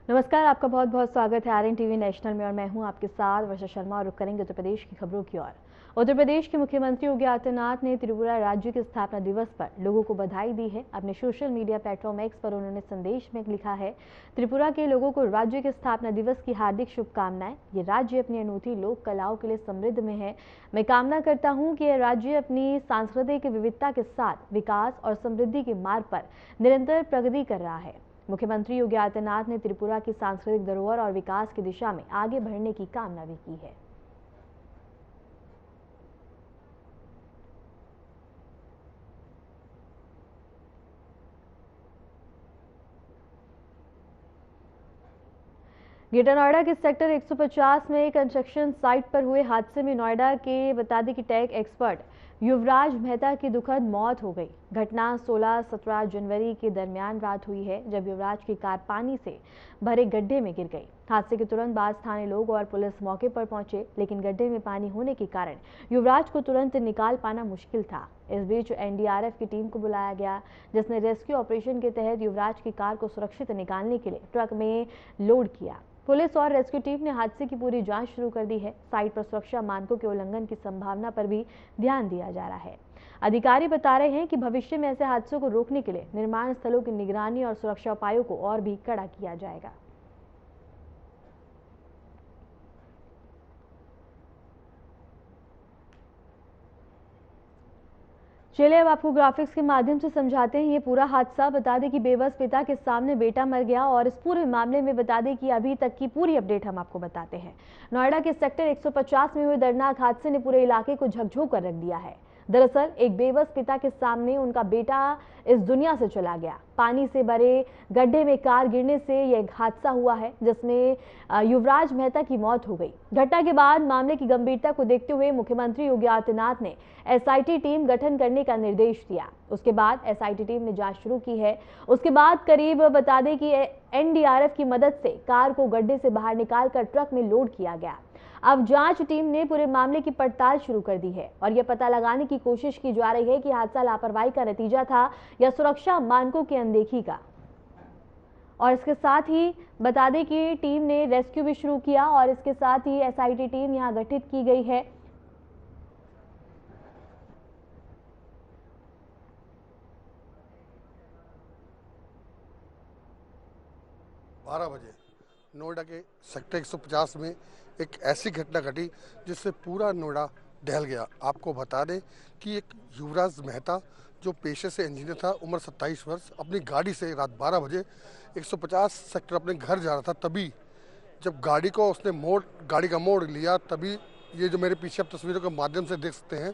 नमस्कार, आपका बहुत बहुत स्वागत है आरएन टीवी नेशनल में और मैं हूं आपके साथ वर्षा शर्मा। और रुक करेंगे उत्तर प्रदेश की खबरों की ओर। उत्तर प्रदेश के मुख्यमंत्री योगी आदित्यनाथ ने त्रिपुरा राज्य के स्थापना दिवस पर लोगों को बधाई दी है। अपने सोशल मीडिया प्लेटफॉर्म एक्स पर उन्होंने संदेश में लिखा है, त्रिपुरा के लोगों को राज्य के स्थापना दिवस की हार्दिक शुभकामनाएं। ये राज्य अपनी अनूठी लोक कलाओं के लिए समृद्ध में है। मैं कामना करता हूँ कि यह राज्य अपनी सांस्कृतिक विविधता के साथ विकास और समृद्धि के मार्ग पर निरंतर प्रगति कर रहा है। मुख्यमंत्री योगी आदित्यनाथ ने त्रिपुरा की सांस्कृतिक धरोहर और विकास की दिशा में आगे बढ़ने की कामना भी की है। ग्रेटर नोएडा के सेक्टर 150 में कंस्ट्रक्शन साइट पर हुए हादसे में नोएडा के बता दें कि टेक एक्सपर्ट युवराज मेहता की दुखद मौत हो गई। घटना 16-17 जनवरी के दरमियान रात हुई है, जब युवराज की कार पानी से भरे गड्ढे में गिर गई। हादसे के तुरंत बाद स्थानीय लोग और पुलिस मौके पर पहुंचे, लेकिन गड्ढे में पानी होने के कारण युवराज को तुरंत निकाल पाना मुश्किल था। इस बीच एनडीआरएफ की टीम को बुलाया गया, जिसने रेस्क्यू ऑपरेशन के तहत युवराज की कार को सुरक्षित निकालने के लिए ट्रक में लोड किया। पुलिस और रेस्क्यू टीम ने हादसे की पूरी जांच शुरू कर दी है। साइट पर सुरक्षा मानकों के उल्लंघन की संभावना पर भी ध्यान दिया जा रहा है। अधिकारी बता रहे हैं कि भविष्य में ऐसे हादसों को रोकने के लिए निर्माण स्थलों की निगरानी और सुरक्षा उपायों को और भी कड़ा किया जाएगा। चलिए अब आपको ग्राफिक्स के माध्यम से समझाते हैं ये पूरा हादसा। बता दें कि बेबस पिता के सामने बेटा मर गया और इस पूरे मामले में बता दें कि अभी तक की पूरी अपडेट हम आपको बताते हैं। नोएडा के सेक्टर 150 में हुए दर्दनाक हादसे ने पूरे इलाके को झकझोर कर रख दिया है। दरअसल एक बेबस पिता के सामने उनका बेटा इस दुनिया से चला गया। पानी से भरे गड्ढे में कार गिरने से यह हादसा हुआ है, जिसमें युवराज मेहता की मौत हो गई। घटना के बाद मामले की गंभीरता को देखते हुए मुख्यमंत्री योगी आदित्यनाथ ने एसआईटी टीम गठन करने का निर्देश दिया। उसके बाद एसआईटी टीम ने जांच शुरू की है। उसके बाद करीब बता दें कि एनडीआरएफ की मदद से कार को गड्ढे से बाहर निकालकर ट्रक में लोड किया गया। अब जांच टीम ने पूरे मामले की पड़ताल शुरू कर दी है और यह पता लगाने की कोशिश की जा रही है कि हादसा लापरवाही का नतीजा था या सुरक्षा मानकों की अनदेखी का। और इसके साथ ही बता दें कि टीम ने रेस्क्यू भी शुरू किया और इसके साथ ही एसआईटी टीम यहां गठित की गई है। बारह बजे नोएडा के सेक्टर 150 में एक ऐसी घटना घटी जिससे पूरा नोएडा दहल गया। आपको बता दें कि एक युवराज मेहता जो पेशे से इंजीनियर था, उम्र 27 वर्ष, अपनी गाड़ी से रात 12 बजे 150 सेक्टर अपने घर जा रहा था। तभी जब गाड़ी का मोड़ लिया, तभी ये जो मेरे पीछे आप तस्वीरों के माध्यम से देख सकते हैं,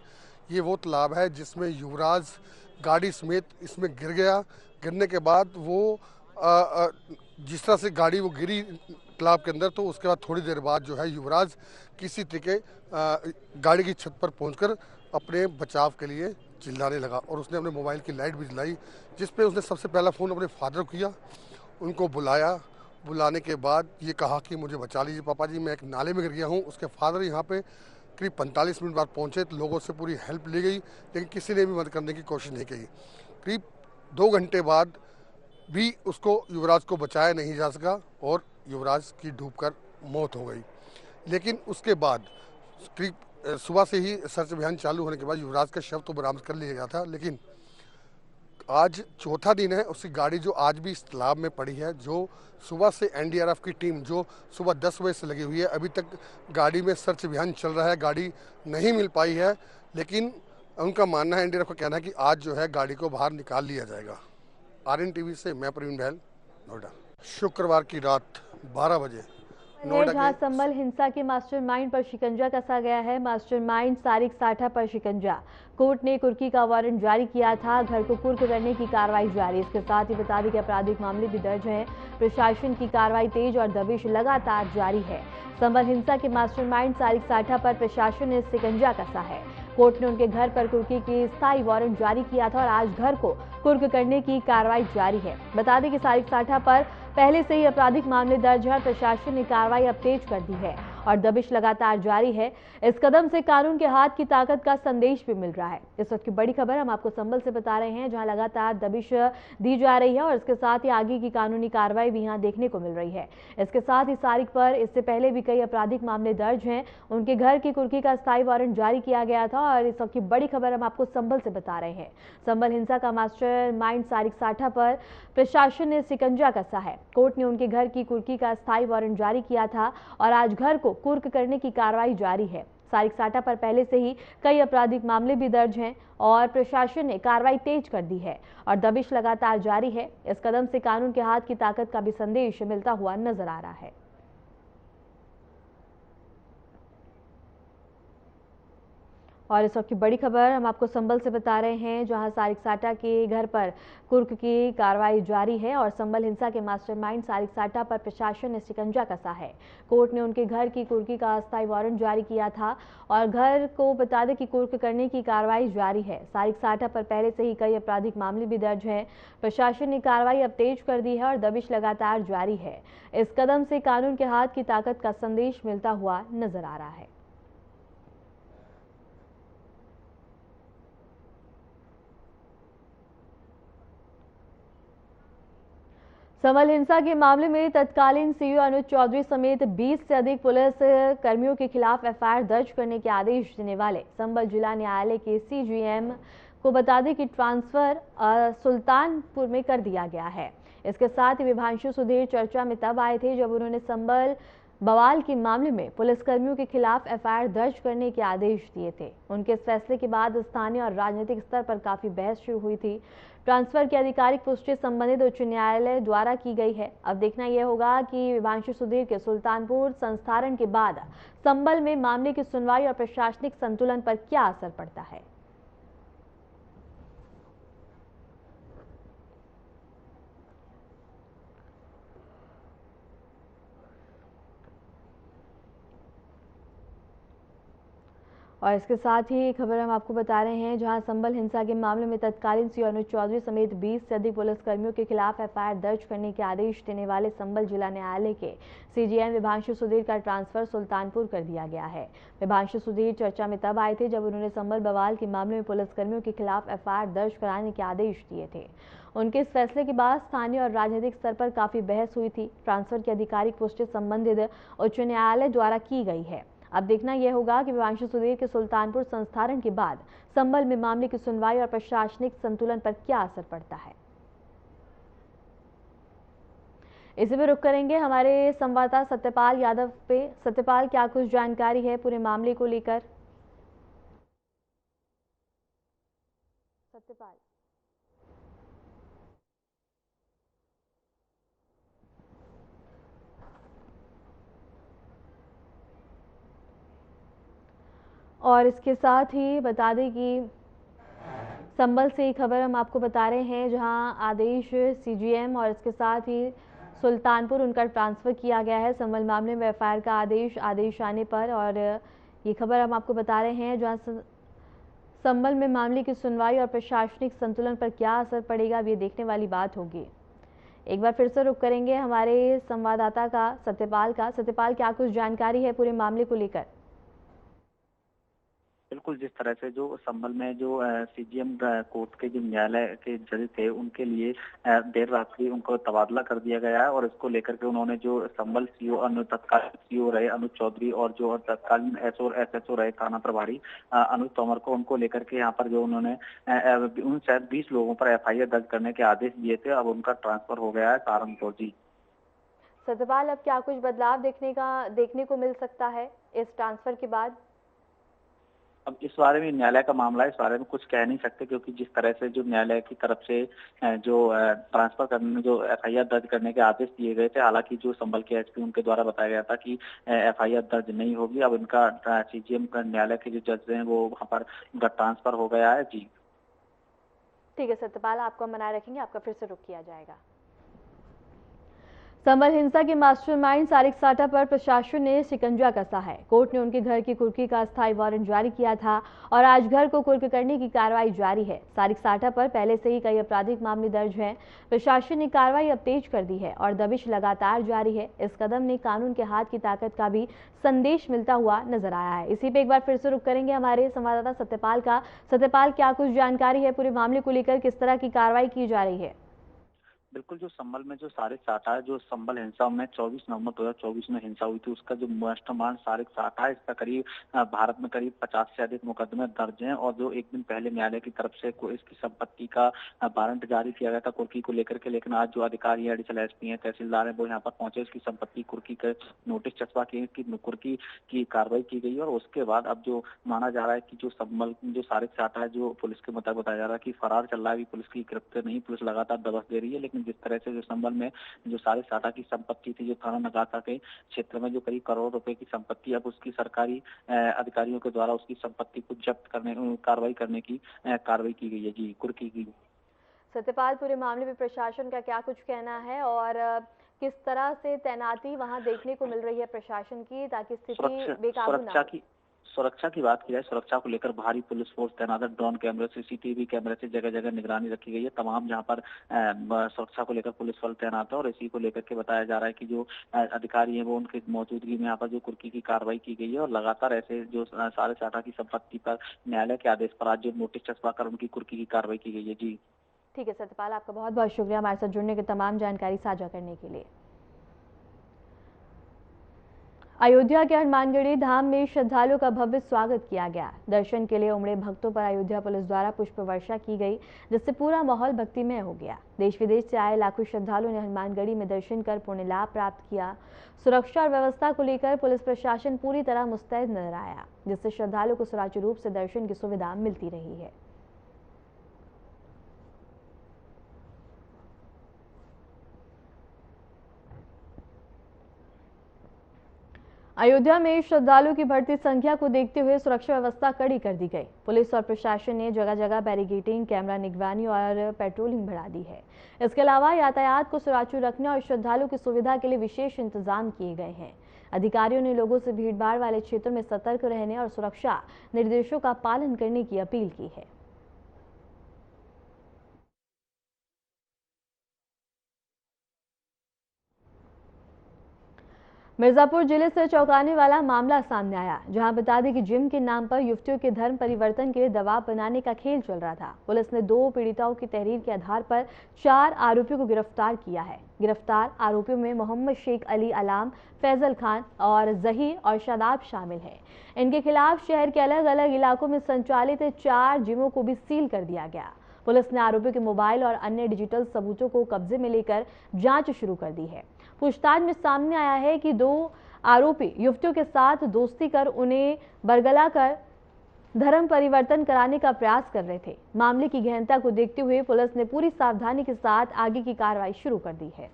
ये वो तालाब है जिसमें युवराज गाड़ी समेत इसमें गिर गया। गिरने के बाद वो जिस तरह से गाड़ी वो गिरी तालाब के अंदर, तो उसके बाद थोड़ी देर बाद जो है युवराज किसी तरीके गाड़ी की छत पर पहुंचकर अपने बचाव के लिए चिल्लाने लगा और उसने अपने मोबाइल की लाइट भी जलाई, जिस पे उसने सबसे पहला फ़ोन अपने फादर को किया। उनको बुलाया। बुलाने के बाद ये कहा कि मुझे बचा लीजिए पापा जी, मैं एक नाले में गिर गया हूँ। उसके फादर यहाँ पे करीब 45 मिनट बाद पहुँचे तो लोगों से पूरी हेल्प ली गई, लेकिन किसी ने भी मदद करने की कोशिश नहीं की। करीब 2 घंटे बाद भी युवराज को बचाया नहीं जा सका और युवराज की डूबकर मौत हो गई। लेकिन उसके बाद करीब सुबह से ही सर्च अभियान चालू होने के बाद युवराज का शव तो बरामद कर लिया गया था, लेकिन आज चौथा दिन है। उसकी गाड़ी जो आज भी इस तालाब में पड़ी है, जो सुबह से एनडीआरएफ की टीम जो सुबह 10 बजे से लगी हुई है, अभी तक गाड़ी में सर्च अभियान चल रहा है। गाड़ी नहीं मिल पाई है, लेकिन उनका मानना है, एनडीआरएफ का कहना है कि आज जो है गाड़ी को बाहर निकाल लिया जाएगा। आरएन टीवी से मैं प्रवीण बहल, नोएडा। शुक्रवार की रात 12 बजे जहां संभल हिंसा के मास्टरमाइंड पर शिकंजा कसा गया है। मास्टरमाइंड सारिक साठा पर शिकंजा। कोर्ट ने कुर्की का वारंट जारी किया था। घर को कुर्क करने की कार्रवाई जारी। इसके साथ ही बता दें कि आपराधिक मामले भी दर्ज हैं। प्रशासन की कार्रवाई तेज और दबिश लगातार जारी है। संभल हिंसा के मास्टरमाइंड सारिक साठा पर प्रशासन ने शिकंजा कसा है। कोर्ट ने उनके घर पर कुर्की की स्थायी वारंट जारी किया था और आज घर को कुर्क करने की कार्रवाई जारी है। बता दें कि सारिक साठा पर पहले से ही आपराधिक मामले दर्ज है। प्रशासन ने कार्रवाई अब तेज कर दी है और दबिश लगातार जारी है। इस कदम से कानून के हाथ की ताकत का संदेश भी मिल रहा है। इस वक्त की बड़ी खबर हम आपको संभल से बता रहे हैं, जहां लगातार दबिश दी जा रही है और इसके साथ ही आगे की कानूनी कार्रवाई भी यहां देखने को मिल रही है। इसके साथ ही सारिक पर इससे पहले भी कई आपराधिक मामले दर्ज हैं। उनके घर की कुर्की का स्थायी वारंट जारी किया गया था और इस वक्त की बड़ी खबर हम आपको संभल से बता रहे हैं। संभल हिंसा का मास्टरमाइंड सारिक साठा पर प्रशासन ने शिकंजा कसा है। कोर्ट ने उनके घर की कुर्की का स्थायी वारंट जारी किया था और आज घर को कुर्क करने की कार्रवाई जारी है। सारिक साठा पर पहले से ही कई आपराधिक मामले भी दर्ज हैं और प्रशासन ने कार्रवाई तेज कर दी है और दबिश लगातार जारी है। इस कदम से कानून के हाथ की ताकत का भी संदेश मिलता हुआ नजर आ रहा है। और इस वक्त की बड़ी खबर हम आपको संभल से बता रहे हैं, जहां सारिक साठा के घर पर कुर्क की कार्रवाई जारी है और संभल हिंसा के मास्टरमाइंड सारिक साठा पर प्रशासन ने शिकंजा कसा है। कोर्ट ने उनके घर की कुर्की का अस्थायी वारंट जारी किया था और घर को बता दें कि कुर्क करने की कार्रवाई जारी है। सारिक साठा पर पहले से ही कई आपराधिक मामले भी दर्ज हैं। प्रशासन ने कार्रवाई अब तेज कर दी है और दबिश लगातार जारी है। इस कदम से कानून के हाथ की ताकत का संदेश मिलता हुआ नजर आ रहा है। संभल हिंसा के मामले में तत्कालीन सीईओ अनुज चौधरी समेत 20 से अधिक पुलिस कर्मियों के खिलाफ एफआईआर दर्ज करने के आदेश देने वाले संभल जिला न्यायालय के सीजीएम को बता दें कि ट्रांसफर सुल्तानपुर में कर दिया गया है। इसके साथ ही विभांशु सुधीर चर्चा में तब आए थे जब उन्होंने संभल बवाल के मामले में पुलिसकर्मियों के खिलाफ एफआईआर दर्ज करने के आदेश दिए थे। उनके इस फैसले के बाद स्थानीय और राजनीतिक स्तर पर काफी बहस शुरू हुई थी। ट्रांसफर की आधिकारिक पुष्टि संबंधित उच्च न्यायालय द्वारा की गई है। अब देखना यह होगा कि विभांशु सुधीर के सुल्तानपुर संस्थारण के बाद संभल में मामले की सुनवाई और प्रशासनिक संतुलन पर क्या असर पड़ता है। और इसके साथ ही खबर हम आपको बता रहे हैं, जहां संभल हिंसा के मामले में तत्कालीन सीईओ अनुज चौधरी समेत 20 से अधिक पुलिसकर्मियों के खिलाफ एफआईआर दर्ज करने के आदेश देने वाले संभल जिला न्यायालय के सीजीएम विभांशु सुधीर का ट्रांसफर सुल्तानपुर कर दिया गया है। विभांशु सुधीर चर्चा में तब आए थे जब उन्होंने संभल बवाल के मामले में पुलिसकर्मियों के खिलाफ एफआईआर दर्ज कराने के आदेश दिए थे। उनके इस फैसले के बाद स्थानीय और राजनीतिक स्तर पर काफी बहस हुई थी। ट्रांसफर की आधिकारिक पुष्टि संबंधित उच्च न्यायालय द्वारा की गई है। अब देखना यह होगा कि विभांशु सुधीर के सुल्तानपुर संस्थारण के बाद संभल में मामले की सुनवाई और प्रशासनिक संतुलन पर क्या असर पड़ता है। इसी पे रुक करेंगे हमारे संवाददाता सत्यपाल यादव पे। सत्यपाल, क्या कुछ जानकारी है पूरे मामले को लेकर? सत्यपाल। और इसके साथ ही बता दें कि संभल से खबर हम आपको बता रहे हैं, जहां आदेश सीजीएम और इसके साथ ही सुल्तानपुर उनका ट्रांसफर किया गया है। संभल मामले में एफआईआर का आदेश आने पर, और ये खबर हम आपको बता रहे हैं, जहां संभल में मामले की सुनवाई और प्रशासनिक संतुलन पर क्या असर पड़ेगा, ये देखने वाली बात होगी। एक बार फिर से रुक करेंगे हमारे संवाददाता का सत्यपाल, क्या कुछ जानकारी है पूरे मामले को लेकर? बिल्कुल, जिस तरह से जो संभल में जो सीजीएम कोर्ट के जो न्यायालय के जज थे, उनके लिए देर रात्रि उनको तबादला कर दिया गया है और इसको लेकर के उन्होंने जो संभल तत्कालीन सीईओ रहे अनुज चौधरी और जो तत्कालीन एसएचओ रहे थाना प्रभारी अनुज तोमर को, उनको लेकर के यहाँ पर जो उन्होंने उन शायद 20 लोगों पर एफआईआर दर्ज करने के आदेश दिए थे। अब उनका ट्रांसफर हो गया है सहारनपुर। जी सत्यपाल, अब क्या कुछ बदलाव देखने को मिल सकता है इस ट्रांसफर के बाद? अब इस बारे में न्यायालय का मामला है, इस बारे में कुछ कह नहीं सकते, क्योंकि जिस तरह से जो न्यायालय की तरफ से जो ट्रांसफर करने में जो एफआईआर दर्ज करने के आदेश दिए गए थे, हालांकि जो संभल के एसपी उनके द्वारा बताया गया था कि एफआईआर दर्ज नहीं होगी। अब इनका सीजीएम न्यायालय के जो जज हैं वो वहाँ पर उनका ट्रांसफर हो गया है। जी ठीक है सत्यपाल, आपको हम बनाए रखेंगे, आपका फिर से रुक किया जाएगा। संभल हिंसा के मास्टरमाइंड सारिक साटा पर प्रशासन ने शिकंजा कसा है। कोर्ट ने उनके घर की कुर्की का अस्थायी वारंट जारी किया था और आज घर को कुर्क करने की कार्रवाई जारी है। सारिक साटा पर पहले से ही कई आपराधिक मामले दर्ज हैं। प्रशासन ने कार्रवाई अब तेज कर दी है और दबिश लगातार जारी है। इस कदम ने कानून के हाथ की ताकत का भी संदेश मिलता हुआ नजर आया है। इसी पे एक बार फिर से रुक करेंगे हमारे संवाददाता सत्यपाल का। सत्यपाल, क्या कुछ जानकारी है पूरे मामले को लेकर, किस तरह की कार्रवाई की जा रही है? बिल्कुल, जो संभल में जो सारिक साटा है, जो संभल हिंसा में 24 नवंबर 2024 में हिंसा हुई थी, उसका जो मास्टरमाइंड सारिक साटा है, इसका करीब भारत में करीब 50 से अधिक मुकदमे दर्ज हैं। और जो एक दिन पहले न्यायालय की तरफ से इसकी संपत्ति का वारंट जारी किया गया था कुर्की को लेकर के, लेकिन आज जो अधिकारी है, एडिशनल एसपी हैं, तहसीलदार हैं, वो यहाँ पर पहुंचे, इसकी संपत्ति कुर्की के नोटिस चस्पा किए, कुर्की की कार्रवाई की गई। और उसके बाद अब जो माना जा रहा है कि जो संभल जो सारिक साटा है, जो पुलिस के मुताबिक बताया जा रहा है कि फरार चल रहा है, अभी पुलिस की गिरफ्त नहीं, पुलिस लगातार दबश दे रही है। लेकिन जिस तरह से जो संभल में जो सारिक साटा की संपत्ति थी, जो थाना नगाता के क्षेत्र में जो करीब करोड़ रुपए की संपत्ति, अब उसकी सरकारी अधिकारियों के द्वारा उसकी संपत्ति को जब्त करने कार्रवाई करने की कार्रवाई की गई है। जी, कुर्की की। सत्यपाल, पूरे मामले में प्रशासन का क्या कुछ कहना है और किस तरह से तैनाती वहां देखने को मिल रही है प्रशासन की, ताकि स्थिति बेकाबू ना हो? सुरक्षा की बात की जाए, सुरक्षा को लेकर भारी पुलिस फोर्स तैनात है, ड्रोन कैमरे, सीसीटीवी कैमरे से जगह जगह निगरानी रखी गई है। तमाम जहां पर सुरक्षा को लेकर पुलिस बल तैनात है और इसी को लेकर के बताया जा रहा है कि जो अधिकारी हैं वो उनकी मौजूदगी में यहाँ पर जो कुर्की की कार्रवाई की गई है। और लगातार ऐसे जो सारिक साटा की संपत्ति पर न्यायालय के आदेश पर आज जो नोटिस चस्पा कर उनकी कुर्की की कार्रवाई की गई है। जी ठीक है सत्यपाल, आपका बहुत बहुत शुक्रिया हमारे साथ जुड़ने की, तमाम जानकारी साझा करने के लिए। अयोध्या के हनुमानगढ़ी धाम में श्रद्धालुओं का भव्य स्वागत किया गया। दर्शन के लिए उमड़े भक्तों पर अयोध्या पुलिस द्वारा पुष्प वर्षा की गई, जिससे पूरा माहौल भक्तिमय हो गया। देश विदेश से आए लाखों श्रद्धालुओं ने हनुमानगढ़ी में दर्शन कर पुण्य लाभ प्राप्त किया। सुरक्षा और व्यवस्था को लेकर पुलिस प्रशासन पूरी तरह मुस्तैद नजर आया, जिससे श्रद्धालुओं को सुचारू रूप से दर्शन की सुविधा मिलती रही है। अयोध्या में श्रद्धालुओं की बढ़ती संख्या को देखते हुए सुरक्षा व्यवस्था कड़ी कर दी गई। पुलिस और प्रशासन ने जगह जगह बैरिकेडिंग, कैमरा निगरानी और पेट्रोलिंग बढ़ा दी है। इसके अलावा यातायात को सुचारू रखने और श्रद्धालुओं की सुविधा के लिए विशेष इंतजाम किए गए हैं। अधिकारियों ने लोगों से भीड़भाड़ वाले क्षेत्रों में सतर्क रहने और सुरक्षा निर्देशों का पालन करने की अपील की है। मिर्जापुर जिले से चौंकाने वाला मामला सामने आया, जहां बता दें कि जिम के नाम पर युवतियों के धर्म परिवर्तन के लिए दबाव बनाने का खेल चल रहा था। पुलिस ने 2 पीड़िताओं की तहरीर के आधार पर 4 आरोपियों को गिरफ्तार किया है। गिरफ्तार आरोपियों में मोहम्मद शेख अली अलाम, फैजल खान और जहीर और शादाब शामिल हैं। इनके खिलाफ शहर के अलग अलग इलाकों में संचालित 4 जिमों को भी सील कर दिया गया। पुलिस ने आरोपियों के मोबाइल और अन्य डिजिटल सबूतों को कब्जे में लेकर जांच शुरू कर दी है। पूछताछ में सामने आया है कि 2 आरोपी युवतियों के साथ दोस्ती कर उन्हें बरगला कर धर्म परिवर्तन कराने का प्रयास कर रहे थे। मामले की गहनता को देखते हुए पुलिस ने पूरी सावधानी के साथ आगे की कार्रवाई शुरू कर दी है।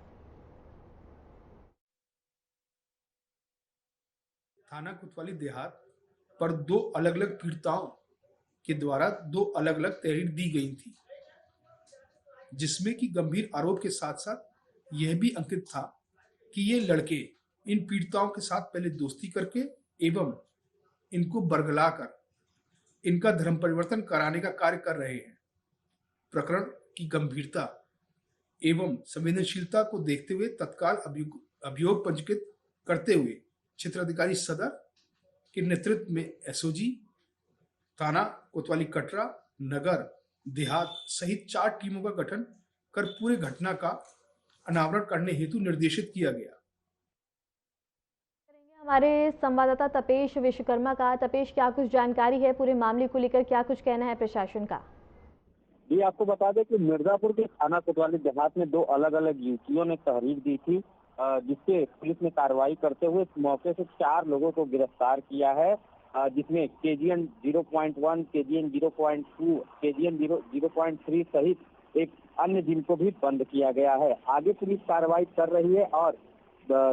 थाना कोतवाली देहात पर 2 अलग अलग पीड़िताओं के द्वारा 2 अलग अलग तहरीर दी गई थी, जिसमें कि गंभीर आरोप के साथ साथ यह भी अंकित था कि ये लड़के इन पीड़िताओं के साथ पहले दोस्ती करके एवं इनको बरगलाकर इनका धर्म परिवर्तन कराने का कार्य कर रहे हैं। प्रकरण की गंभीरता एवं संवेदनशीलता को देखते हुए तत्काल अभियोग पंजीकृत करते हुए क्षेत्राधिकारी सदर के नेतृत्व में एसओजी थाना कोतवाली कटरा, नगर, देहात सहित 4 टीमों का गठन कर पूरे घटना का अनावरण करने हेतु निर्देशित किया गया। हमारे संवाददाता तपेश विश्वकर्मा का। तपेश, क्या कुछ जानकारी है पूरे मामले को लेकर, क्या कुछ कहना है प्रशासन का? जी, आपको बता दें कि मिर्जापुर के थाना कोतवाली देहात में 2 अलग अलग युवतियों ने तहरीर दी थी, जिसके पुलिस ने कार्रवाई करते हुए मौके से 4 लोगों को गिरफ्तार किया है, जिसमें KGN 0.1, KGN 0.2, KGN 0.3 सहित एक अन्य जिम को भी बंद किया गया है। आगे पुलिस कार्रवाई कर रही है और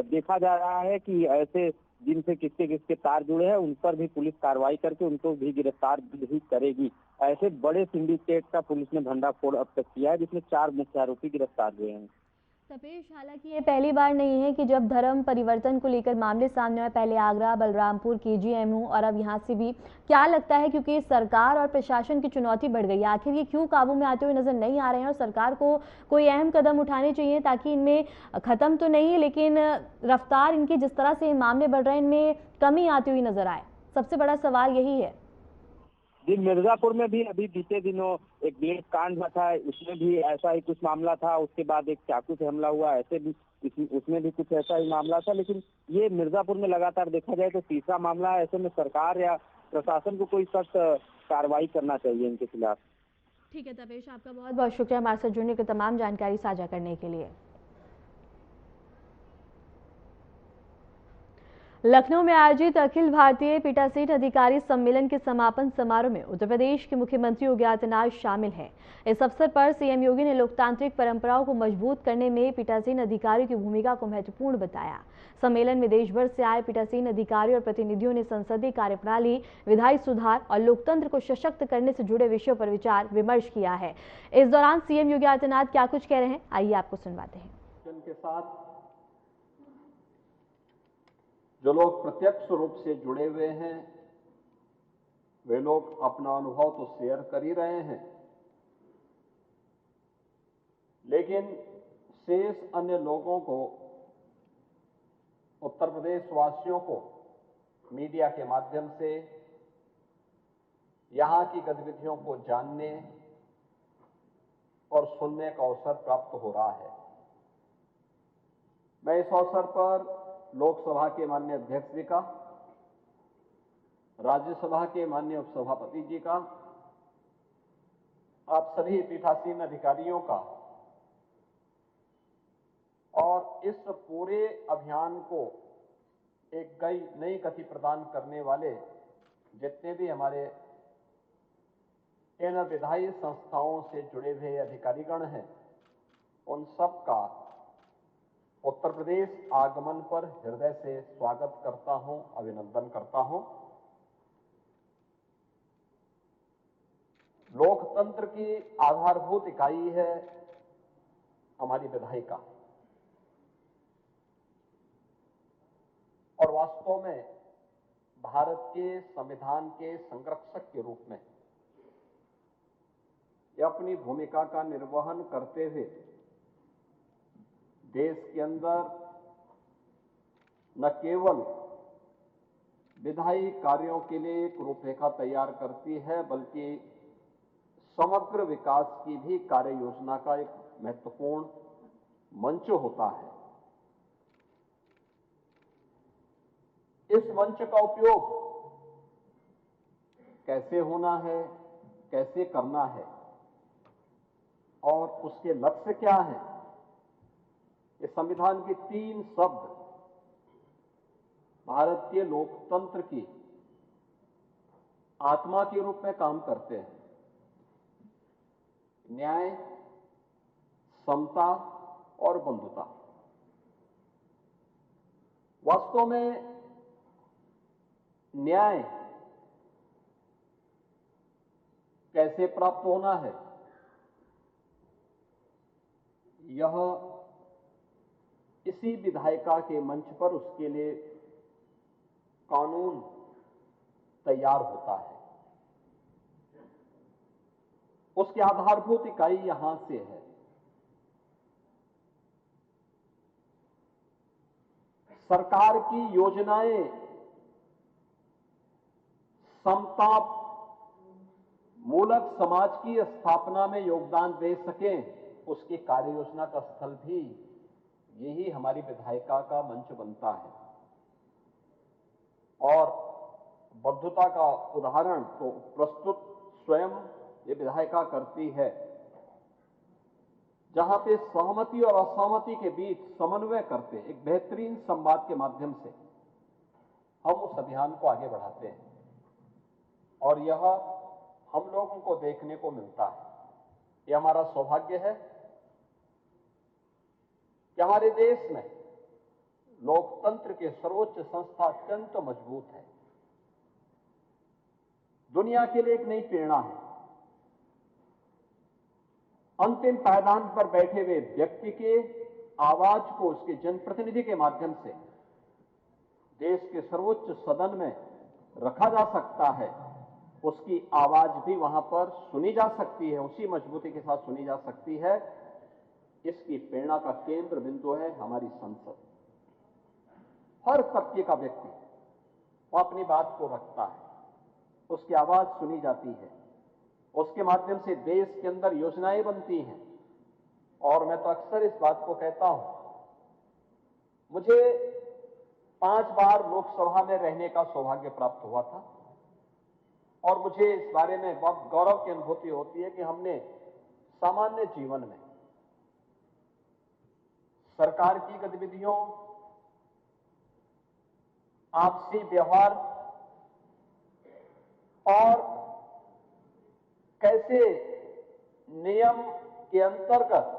देखा जा रहा है कि ऐसे जिनसे किसके किसके तार जुड़े हैं उन पर भी पुलिस कार्रवाई करके उनको भी गिरफ्तार भी करेगी। ऐसे बड़े सिंडिकेट का पुलिस ने भंडाफोड़ अब तक किया है, जिसमें 4 मुख्य आरोपी गिरफ्तार हुए हैं। तपेश, हालांकि ये पहली बार नहीं है कि जब धर्म परिवर्तन को लेकर मामले सामने आए। पहले आगरा, बलरामपुर, केजीएमयू और अब यहाँ से भी। क्या लगता है, क्योंकि सरकार और प्रशासन की चुनौती बढ़ गई, आखिर ये क्यों काबू में आते हुए नजर नहीं आ रहे हैं और सरकार को कोई अहम कदम उठाने चाहिए ताकि इनमें खत्म तो नहीं लेकिन रफ्तार इनकी जिस तरह से मामले बढ़ रहे हैं इनमें कमी आती हुई नजर आए? सबसे बड़ा सवाल यही है। जी, मिर्जापुर में भी अभी बीते दिनों एक ब्लेड कांड हुआ था, उसमें भी ऐसा ही कुछ मामला था। उसके बाद एक चाकू से हमला हुआ, ऐसे भी उसमें भी कुछ ऐसा ही मामला था। लेकिन ये मिर्जापुर में लगातार देखा जाए तो तीसरा मामला है। ऐसे में सरकार या प्रशासन को कोई सख्त कार्रवाई करना चाहिए इनके खिलाफ। ठीक है तपेश, आपका बहुत बहुत शुक्रिया हमारे साथ जुड़ने की तमाम जानकारी साझा करने के लिए। लखनऊ में आयोजित अखिल भारतीय पीठासीन अधिकारी सम्मेलन के समापन समारोह में उत्तर प्रदेश के मुख्यमंत्री योगी आदित्यनाथ शामिल हैं। इस अवसर पर सीएम योगी ने लोकतांत्रिक परंपराओं को मजबूत करने में पीठासीन अधिकारियों की भूमिका को महत्वपूर्ण बताया। सम्मेलन में देश भर से आए पीठासीन अधिकारियों और प्रतिनिधियों ने संसदीय कार्यप्रणाली, विधायी सुधार और लोकतंत्र को सशक्त करने से जुड़े विषयों पर विचार विमर्श किया है। इस दौरान सीएम योगी आदित्यनाथ क्या कुछ कह रहे हैं, आइए आपको सुनवाते हैं। के साथ जो लोग प्रत्यक्ष रूप से जुड़े हुए हैं वे लोग अपना अनुभव तो शेयर कर ही रहे हैं, लेकिन शेष अन्य लोगों को, उत्तर प्रदेश वासियों को मीडिया के माध्यम से यहां की गतिविधियों को जानने और सुनने का अवसर प्राप्त हो रहा है। मैं इस अवसर पर लोकसभा के माननीय अध्यक्ष जी का, राज्यसभा के माननीय उपसभापति जी का, आप सभी पीठासीन अधिकारियों का और इस पूरे अभियान को एक नई गति प्रदान करने वाले जितने भी हमारे इन विधायी संस्थाओं से जुड़े हुए अधिकारीगण हैं, उन सब का उत्तर प्रदेश आगमन पर हृदय से स्वागत करता हूं, अभिनंदन करता हूं। लोकतंत्र की आधारभूत इकाई है हमारी विधायिका, और वास्तव में भारत के संविधान के संरक्षक के रूप में ये अपनी भूमिका का निर्वहन करते हुए देश के अंदर न केवल विधायी कार्यों के लिए एक रूपरेखा तैयार करती है, बल्कि समग्र विकास की भी कार्य योजना का एक महत्वपूर्ण मंच होता है। इस मंच का उपयोग कैसे होना है, कैसे करना है और उसके लक्ष्य क्या है, ये संविधान के 3 शब्द भारतीय लोकतंत्र की आत्मा के रूप में काम करते हैं। न्याय, समता और बंधुता। वास्तव में न्याय कैसे प्राप्त होना है, यह इसी विधायिका के मंच पर उसके लिए कानून तैयार होता है। उसकी आधारभूत इकाई यहां से है। सरकार की योजनाएं समता मूलक समाज की स्थापना में योगदान दे सकें, उसकी कार्य योजना का स्थल भी यही हमारी विधायिका का मंच बनता है। और बद्धता का उदाहरण तो प्रस्तुत स्वयं ये विधायिका करती है, जहां पे सहमति और असहमति के बीच समन्वय करते एक बेहतरीन संवाद के माध्यम से हम उस अभियान को आगे बढ़ाते हैं, और यह हम लोगों को देखने को मिलता है। यह हमारा सौभाग्य है कि हमारे देश में लोकतंत्र के सर्वोच्च संस्था अत्यंत मजबूत है, दुनिया के लिए एक नई प्रेरणा है। अंतिम पायदान पर बैठे हुए व्यक्ति के आवाज को उसके जनप्रतिनिधि के माध्यम से देश के सर्वोच्च सदन में रखा जा सकता है, उसकी आवाज भी वहां पर सुनी जा सकती है, उसी मजबूती के साथ सुनी जा सकती है। इसकी प्रेरणा का केंद्र बिंदु है हमारी संसद। हर तबके का व्यक्ति वो अपनी बात को रखता है, उसकी आवाज सुनी जाती है, उसके माध्यम से देश के अंदर योजनाएं बनती हैं। और मैं तो अक्सर इस बात को कहता हूं, मुझे 5 बार लोकसभा में रहने का सौभाग्य प्राप्त हुआ था और मुझे इस बारे में बहुत गौरव की अनुभूति होती है कि हमने सामान्य जीवन में सरकार की गतिविधियों, आपसी व्यवहार और कैसे नियम के अंतर्गत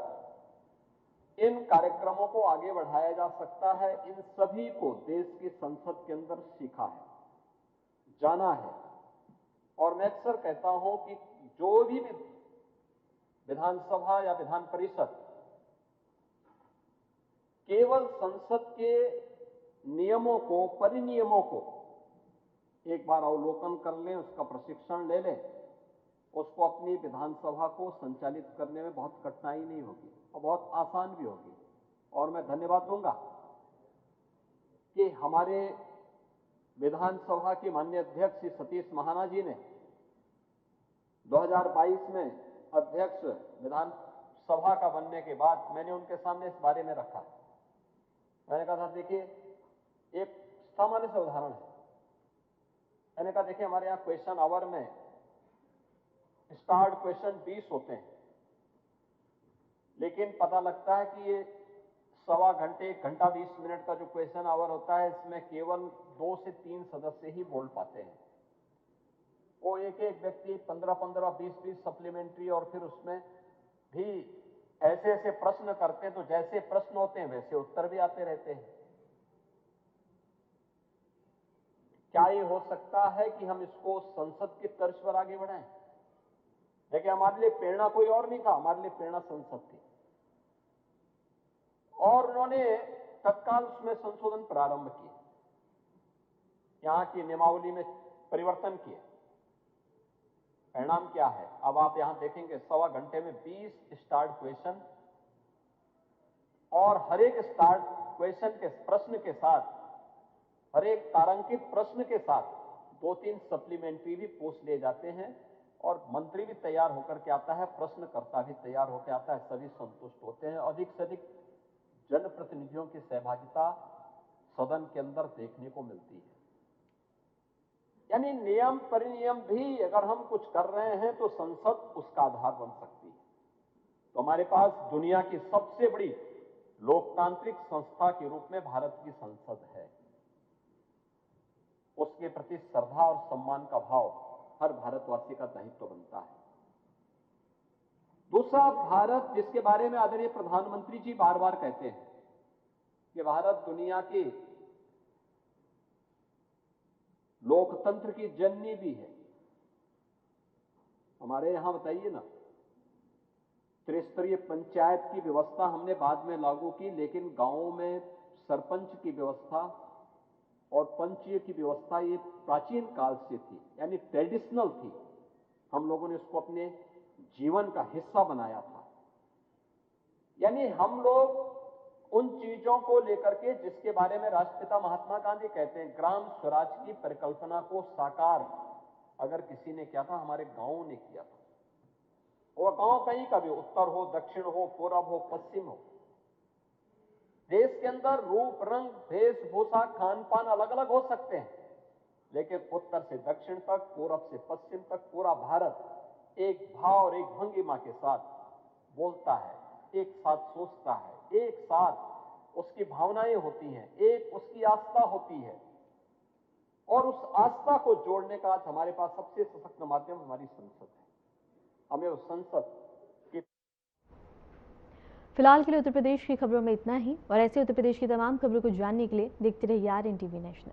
इन कार्यक्रमों को आगे बढ़ाया जा सकता है, इन सभी को देश की संसद के अंदर सीखा है, जाना है। और मैं अक्सर कहता हूं कि जो भी विधानसभा या विधान परिषद केवल संसद के नियमों को, परिनियमों को एक बार अवलोकन कर लें, उसका प्रशिक्षण ले लें, उसको अपनी विधानसभा को संचालित करने में बहुत कठिनाई नहीं होगी और बहुत आसान भी होगी। और मैं धन्यवाद दूंगा कि हमारे विधानसभा के माननीय अध्यक्ष श्री सतीश महाना जी ने 2022 में अध्यक्ष विधानसभा का बनने के बाद मैंने उनके सामने इस बारे में रखा। मैंने कहा था, देखिए एक सामान्य सा उदाहरण है। मैंने कहा, देखिए हमारे यहाँ क्वेश्चन आवर में स्टार्ट क्वेश्चन 20 होते हैं, लेकिन पता लगता है कि ये सवा घंटे, 1 घंटा 20 मिनट का जो क्वेश्चन आवर होता है, इसमें केवल 2 से 3 सदस्य ही बोल पाते हैं। वो एक एक व्यक्ति 15-15, 20-20 सप्लीमेंट्री और फिर उसमें भी ऐसे ऐसे प्रश्न करते हैं, तो जैसे प्रश्न होते हैं वैसे उत्तर भी आते रहते हैं। क्या ये हो सकता है कि हम इसको संसद की तर्ज पर आगे बढ़ाएं? देखिए, हमारे लिए प्रेरणा कोई और नहीं था, हमारे लिए प्रेरणा संसद थी। और उन्होंने तत्काल उसमें संशोधन प्रारंभ किए, यहां की नियमावली में परिवर्तन किए। परिणाम क्या है? अब आप यहां देखेंगे, सवा घंटे में 20 स्टार्ट क्वेश्चन और हर एक स्टार्ट क्वेश्चन के प्रश्न के साथ, हर एक तारांकित प्रश्न के साथ 2-3 सप्लीमेंट्री भी पूछ लिए जाते हैं और मंत्री भी तैयार होकर के आता है, प्रश्नकर्ता भी तैयार होकर आता है, सभी संतुष्ट होते हैं। अधिक से अधिक जनप्रतिनिधियों की सहभागिता सदन के अंदर देखने को मिलती है। यानी नियम परिनियम भी अगर हम कुछ कर रहे हैं तो संसद उसका आधार बन सकती है। तो हमारे पास दुनिया की सबसे बड़ी लोकतांत्रिक संस्था के रूप में भारत की संसद है। उसके प्रति श्रद्धा और सम्मान का भाव हर भारतवासी का दायित्व बनता है। दूसरा, भारत जिसके बारे में आदरणीय प्रधानमंत्री जी बार बार कहते हैं कि भारत दुनिया की लोकतंत्र की जननी भी है। हमारे यहां बताइए ना, त्रिस्तरीय पंचायत की व्यवस्था हमने बाद में लागू की, लेकिन गांवों में सरपंच की व्यवस्था और पंचीय की व्यवस्था ये प्राचीन काल से थी, यानी ट्रेडिशनल थी। हम लोगों ने उसको अपने जीवन का हिस्सा बनाया था। यानी हम लोग उन चीजों को लेकर के जिसके बारे में राष्ट्रपिता महात्मा गांधी कहते हैं, ग्राम स्वराज की परिकल्पना को साकार अगर किसी ने किया था, हमारे गांवों ने किया था। और गांव कहीं का भी, उत्तर हो, दक्षिण हो, पूरब हो, पश्चिम हो, देश के अंदर रूप, रंग, वेशभूषा, खान पान अलग अलग हो सकते हैं, लेकिन उत्तर से दक्षिण तक, पूरब से पश्चिम तक पूरा भारत एक भाव और एक भंगिमा के साथ बोलता है, एक साथ सोचता है, एक साथ उसकी भावनाएं होती हैं, एक उसकी आस्था होती है। और उस आस्था को जोड़ने का आज हमारे पास सबसे सशक्त माध्यम हमारी संसद है। हमें उस संसद की फिलहाल के लिए उत्तर प्रदेश की खबरों में इतना ही, और ऐसे उत्तर प्रदेश की तमाम खबरों को जानने के लिए देखते रहिए RNTV नेशनल।